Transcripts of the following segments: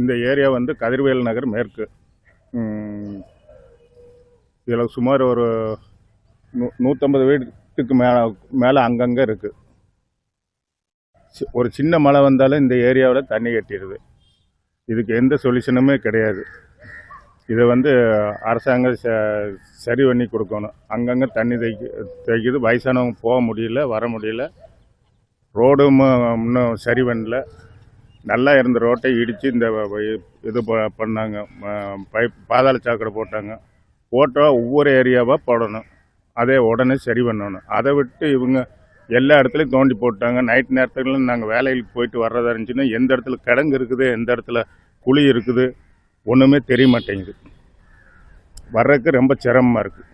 இந்த ஏரியா வந்து கதிர்வேல் நகர் மேற்கு. இதில் சுமார் ஒரு 150 வீட்டுக்கு மேலே அங்கங்கே இருக்குது. ஒரு சின்ன மழை வந்தாலும் இந்த ஏரியாவில் தண்ணி கட்டிடுது. இதுக்கு எந்த சொல்யூஷனுமே கிடையாது. இதை வந்து அரசாங்கம் சரி பண்ணி கொடுக்கணும். அங்கங்கே தண்ணி தேய்க்குது. வயசானவங்க போக முடியல, வர முடியல. ரோடும் இன்னும் சரி பண்ணல. நல்லா இருந்த ரோட்டை இடித்து இந்த இது பண்ணாங்க. பாதாள சாக்கடை போட்டாங்க. போட்டால் ஒவ்வொரு ஏரியாவாக போடணும். அதே உடனே சரி பண்ணணும். அதை விட்டு இவங்க எல்லா இடத்துலையும் தோண்டி போட்டாங்க. நைட் நேரத்துக்கு நாங்கள் வேலைகளுக்கு போயிட்டு வர்றதா இருந்துச்சுன்னா எந்த இடத்துல கிடங்கு இருக்குது, எந்த இடத்துல குழி இருக்குது ஒன்றுமே தெரிய மாட்டேங்குது. வர்றதுக்கு ரொம்ப சிரமமாக இருக்குது.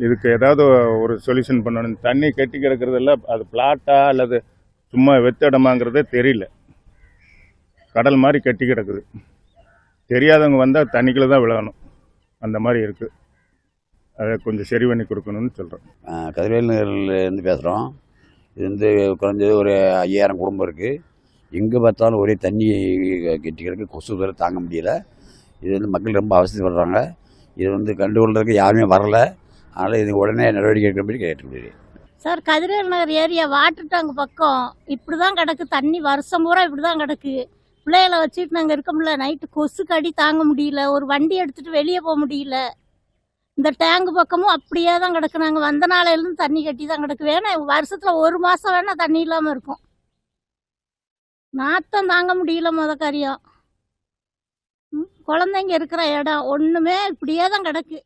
இதுக்கு ஏதாவது ஒரு சொல்யூஷன் பண்ணணும். தண்ணி கட்டி கிடக்கிறதெல்ல அது பிளாட்டா அல்லது சும்மா வெத்திடமாங்கிறதே தெரியல. கடல் மாதிரி கட்டி கிடக்குது. தெரியாதவங்க வந்தால் தண்ணிக்குள்ளே தான் விழணும். அந்த மாதிரி இருக்குது. அதை கொஞ்சம் சரி பண்ணி கொடுக்கணும்னு சொல்கிறோம். கதிர்வேல் நகர்லேருந்து பேசுகிறோம். இது வந்து குறைஞ்சது ஒரு 5000 குடும்பம் இருக்குது. எங்கே பார்த்தாலும் ஒரே தண்ணி கட்டி கிடக்கு. கொசு வேறு தாங்க முடியல. இது வந்து மக்கள் ரொம்ப அவசியப்படுறாங்க. இது வந்து கண்டுகொள்றதுக்கு யாருமே வரலை. அதனால் இது உடனே நடவடிக்கை எடுக்கிறபடி கேட்டுக்கொள்கிறேன். சார், கதிர்வேல் நகர் ஏரியா வாட்டர் டேங்க் பக்கம் இப்படி தான் கிடக்கு. தண்ணி வருஷம் பூரா இப்படி தான் கிடக்கு. பிள்ளைகளை வச்சுட்டு நாங்கள் இருக்க முடியல. நைட்டு கொசு கடி தாங்க முடியல. ஒரு வண்டி எடுத்துகிட்டு வெளியே போக முடியல. இந்த டேங்கு பக்கமும் அப்படியே தான் கிடக்கு. நாங்கள் வந்த நாளையிலேருந்து தண்ணி கட்டி தான் கிடக்கு. வேணா வருஷத்தில் 1 மாதம் வேணால் தண்ணி இல்லாமல் இருக்கும். நாத்தம் தாங்க முடியல. காரியம் குழந்தைங்க இருக்கிற இடம் ஒன்றுமே இப்படியே தான் கிடக்கு.